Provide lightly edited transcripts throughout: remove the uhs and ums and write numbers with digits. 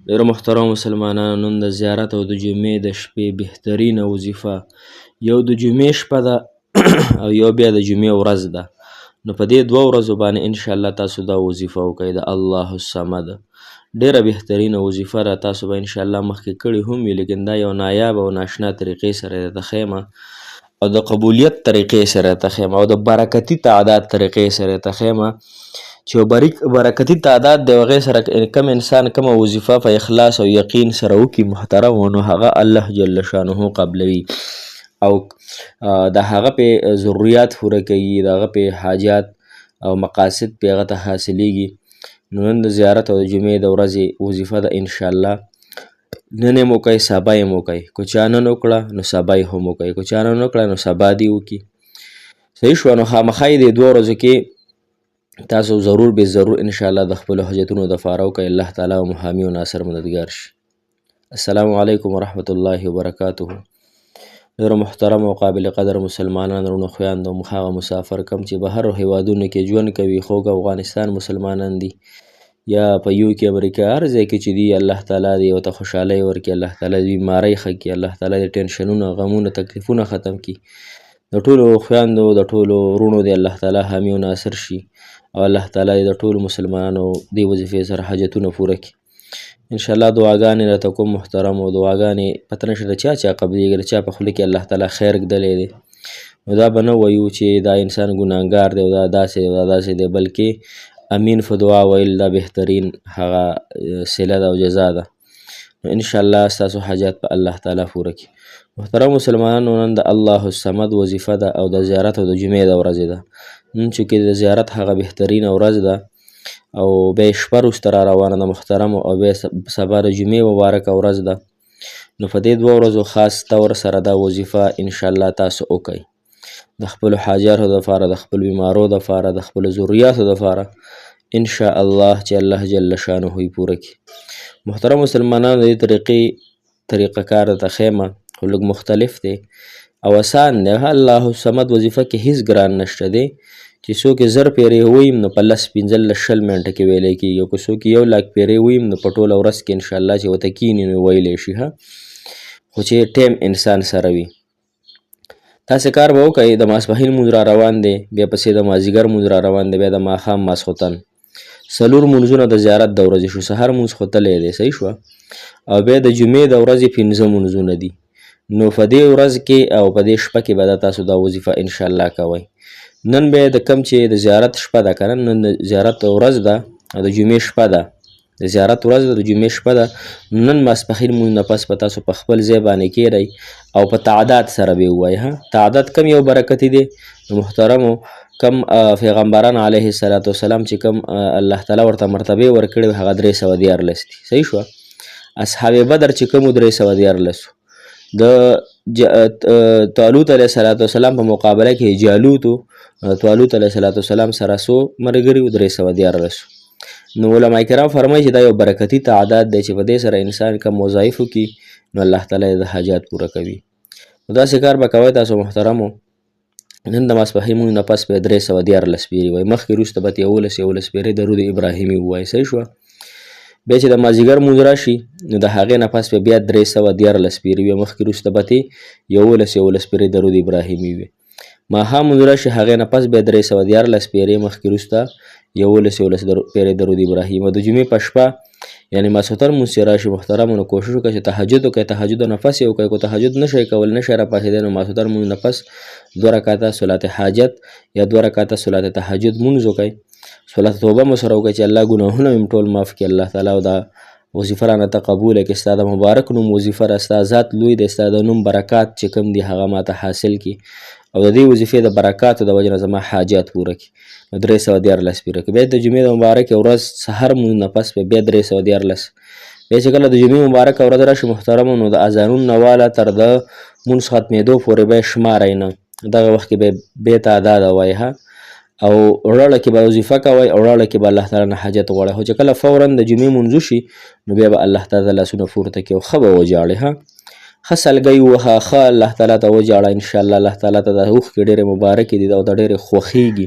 ډیرو محترم مسلمانانو، نن د زیارت او د جمعې د شپې بهترینه وظیفه یو د جمعې شپه ده او یو بیا د جمعې ورځ ده. نو په دې دوه ورځو باندې انشاءالله تاسو دا وظیفه وکړئ د الله الصمد. ډیره بهترینه وظیفه ده. تاسو به انشاءالله مخکې کړې هم وي، لیکن دا یو نایاب او ناشنا طریقې سره درته ښیم او د قبولیت طریقې سره درته ښیم او د برکتي تعداد طریقې سره درته ښیم چې یو برکتي تعداد د هغې سره کم انسان کومه وظیفه په اخلاص او یقین سره وکړي محترمو، نو هغه الله جل شانه قبلوي او د هغه په ضرورت پوره کوي، د هغه په حاجات او مقاصد په هغه ته حاصلیږي. نو نن د زیارت او د جمعې د ورځې وظیفه ده انشاءالله. نن یې مو کوئ، سبا یې مو کوئ. که چا نن وکړه نو سبا یې هم وکړئ، که چا نن وکړه نو سبا دې وکړي. صحیح شوه. نو خامخا یې دې دوه ورځو کې تاسو ضرور به ضرور انشاءالله د خپلو حاجتونو دپاره وکړئ. الله تعالی مو حامي او ناصر مددګار شي. السلام علیکم ورحمت الله وبرکاته. ډېرو محترم او قابل قدر مسلمانان وروڼو خویندو، هغه مسافر کم چې بهر هیوادونو کې ژوند کوي، خوږ افغانستان مسلمانان دي یا په یو کې امریکا هر ځای کې چې دي، الله تعالی دې ورته خوشحالۍ ورکړي، الله تعالی دې بیمارۍ ښه کړي، الله تعالی دې ټینشنونه غمونه تکلیفونه ختم کړي. د ټولو خویندو د ټولو وروڼو دې الله تعالی حامي او ناصر شي او الله تعالی د ټولو مسلمانانو دې وظیفې سره حاجتونه پوره کړي. انشاءالله دعاګانې راته کوم محترمو، دعاګانې پته نشته د چا قبلېږي، د چا په خوله کې الله تعالی خیر ږدلی دی. نو دا به نه وایو چې دا انسان ګناهګار دی او دا داسې دی او دا داسې دی، بلکې امین په دعا ویل دا بهترین هغه صله ده او جزا ده. نو انشاءالله ستاسو حاجات په الله تعالی پوره کړي. محترم مسلمانانو، نن د الله الصمد وظیفه ده او د زیارت او د جمعې د ورځې ده. نن چې د زیارت هغه بهترینه ورځ ده او بیا شپه وروسته را روانه ده محترمو، او بیا سبا د جمعې مبارکه ورځ ده. نو په دې دوه ورځو خاص طور سره دا وظیفه انشاءالله تاسو وکئ د خپلو حاجاتو دپاره، د خپلو بیمارو دپاره، د خپلو ضرورتو دپاره انشاءالله چې الله جل شانه یې پوره کړي. محترم مسلمانانو، د دې طریقه کار درته ښیم خو لږ مختلف دی او اسان دی. الله الصمد وظیفه کې هیڅ ګران نشته دی چې څوک یې 1000 پیرې وویم نو په 10 15 20 منټه کې ویلی کېږي، او که څوک یې 1 لاک پیرې وویم نو په ټوله ورځ کې انشاءالله چې ورته کښېني نو ویلی شي، خو چې ټیم انسان سره وي. تاسې کار به وکئ، د ماسپښین مونځ را روان دی، بیا پسې د مازدیګر مونځ را روان دی، بیا د ماښام ماسخوتن 4 مونځونه د زیارت د ورځې شو. سهار مونځ خو تلی دی، صحیح شوه، او بیا د جمعې د ورځې 15 مونځونه دي. نو په دې ورځ کې او په دې شپه کې به تاسو دا وظیفه انشاءالله کوئ. نن بیا د کم چې د زیارت شپه ده که نه، نن د زیارت ورځ ده او د جمعې شپه ده، د زیارت ورځ ده، د جمعې شپه ده. نن ماسپښین مونځ نه پس به تاسو په خپل ځای باندې کېږئ او په تعداد سره به یې ووایئ. تعداد کم یو برکتي دی. نو محترمو، کم پیغمبران علیه السلام چې کم الله تعالی ورته مرتبې ورکړې وې هغه 314 دي، صحیح شوه. اصحاب بدر چې کوم 314 د طالوت علیه السلام په مقابله کې طالوت علیه السلام سره څو ملګري وو؟ 314. نو علما کرام فرمایي چې دا یو برکتي تعداد دی چې په دې سره انسان کم وظایف وکړي نو الله تعالی د حاجات پوره کوي. نو داسې کار به کوئ تاسو محترمو. نن د ماسپښین مونځ نه پس به 314 پیرې وایي، مخکې وروسته به 11 پیرې درود ابراهیمي ووایي، صحیح شوه. بیا چې د مازدیګر مونځ راشي نو د هغې نه پس بیا 314 پیرې وي، مخکې وروسته به 11 پیرې درود ابراهیمي وي. ماښام مونځ راشي هغې نه پس بیا 314 پیرې، مخکې وروسته 11 پیرې درود ابراهیم. او د جمعې په شپه یعنې ماسخوتن مونځ چې راشي محترمو، نو کوشش وکړئ چې تهجد وکړئ. تهجد نه پس یې وکړئ. که تهجد نشئ کولی، نشئ راپاڅېدی، نو ماسخوتن مونځ نه پس 2 رکعته صلات حاجت یا 2 رکعته صلات تهجد مونځ وکړئ. صلات توبه مو سره وکړئ چې الله ګناهونه مې ټول معاف کړي الله تعالی، او دا وظیفه رانه تقبوله کړي. ستا د مبارک نوم وظیفه ده، ستا ذات لوی دی، ستا د نوم برکات چې کوم دي هغه ماته حاصل کړي، او د دې وظیفې د برکاتو د وجې نه زما حاجات پوره کړي. نو 314 پیره کړي. بیا د جمعې د مبارکې ورځ سحر مونځ نه پس بیا 314. بیا چې کله د جمعې مبارکه ورځ راشي محترمو، نو د اذانونو نه واله تر د مونځ ختمېدو پورې به یې شمارئ نه، دغه وخت کې به بې تعداده وایي او وړاړه کې به وظیفه کوئ، او وړاړه کې به الله تعالی نه حاجت غواړئ. خو چې کله فورا د جمعې مونځ وشي نو بیا به الله تعالی لاسونه پورته کړي او ښه به وژاړئ، ښه سلګۍ ووهه، ښه الله تعالی ته وژاړه. انشاءالله الله تعالی ته د اوښکې ډېرې مبارکې دي او د ډېرې خوښیږي،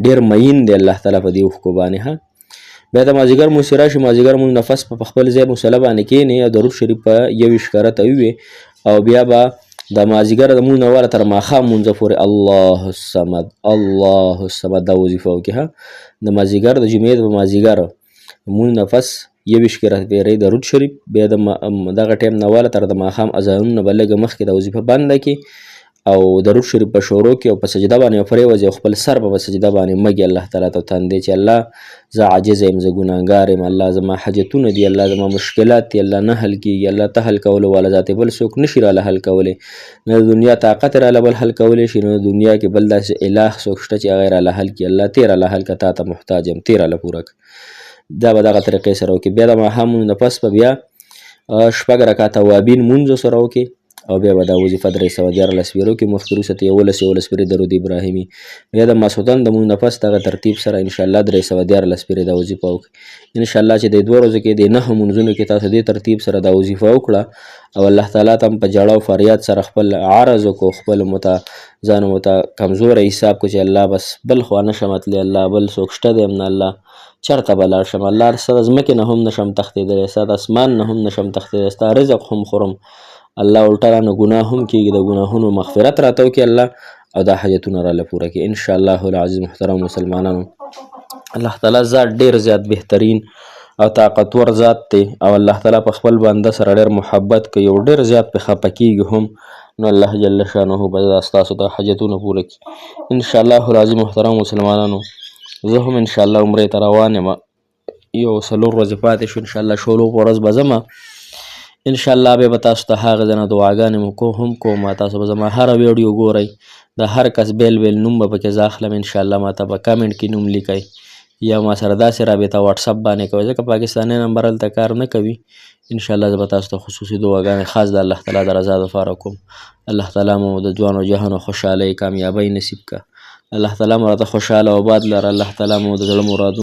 ډېر مین دی الله تعالی په دې اوښکو باندې. بیا د مازدیګر مونځ چې راشي مازدیګر مونځ نه پس په خپل ځای مصلی باندې کښېنې او درود شریف په 21 کرته ووایې او بیا به د مازدیګر د مونځ نه وره تر ماښام مونځه پورې الله الصمد الله الصمد دا وظیفه وکړي ها د مازدیګر د جمعې په مازدیګر مونځ نه پس 21 کرته ویری درود شریف بیا د دغه ټایم نه واله تر د ماښام اذانونه به لږه مخکې دا وظیفه بنده کړي او درود شریف په شروع کې او په سجده باندې پرېوځي او خپل سر په سجده باندې مږي الله تعالی ته تاندې چې الله زه عاجز یم زه ګناهګار یم الله زما حاجتونه دي الله زما مشکلات دي الله نه حل کېږي الله ته حل کولو والا ذات بل څوک نشي راله حل کولی نه د دنیا طاقت راله بل حل کولی شي نه د دنیا کې بل داسې اله څوک شته چې هغه راله حل کړي الله ته راله حل کړه تا ته محتاج یم ته راله پوره دا به دغه طریقې سره وکړي بیا د ماښام مونځ نه پس به بیا شپږ رکعته وابین مونځ سره وکړي او بیا به دا وظیفه 314 پیرو کې مخکې وروسته 11 پیرې درود ابراهیمي بیا د ماسخوتن د مونځ نه پس دغه ترتیب سره انشاءالله 314 پیرې دا وظیفه وکړي انشاءالله چې د 2 ورځو کې د 9 مونځونو کې تاسو دې ترتیب سره دا وظیفه وکړه او الله تعالی ته په جړه او فریاد سره خپل عرض وکړو خپل ځان کمزوری حساب کو چې الله بس بل خوا نشم تللی الله بل څوک شته دی نه الله چرته به لاړ شم الله ستا د ځمکې نه هم نشم تښتېدلی ستا د اسمان نه هم نشم تښتېدلی ستا رزق هم خورم الله الټا رانه ګناه هم کېږي د ګناهونو مغفرت راته وکړي الله او دا حاجتونه راله پوره کړي انشاءالله العزیز محترم مسلمانانو الله تعالی ذات ډېر زیات بهترین او طاقتور ذات دی او الله تعالی په خپل بنده سره ډېر محبت کوي او ډېر زیات پې خفه کېږي هم نو الله جل شانه به ستاسو د حاجتونه پوره کړي انشاءالله العزیز محترم مسلمانانو زه هم انشاءالله عمرې ته روان یم یو 4 ورځې پاتې شو انشاءالله شولو په ورځ به ځمه انشاءالله بیا به تاسو ته هغه ځای نه دعاګانې مو هم کوم تاسو به زما هره ویډیو ګورئ د هر کس بیل نوم به پکې زه اخلم انشاءالله ما ته به کمنټ کې نوم لیکئ یا ما سره داسې رابطه واتساپ باندې کوئ ځکه پاکستاني نمبر هلته کار نه کوي انشاءالله زه به تاسو ته خصوصي دعاګانې خاص د الله تعالی د رضا دپاره کوم الله تعالی مو د ځوان او جهان خوشحالۍ کامیابۍ نصیب که الله تعالی مو راته خوشحاله او آباد لره الله تعالی مو د زړه مرادونه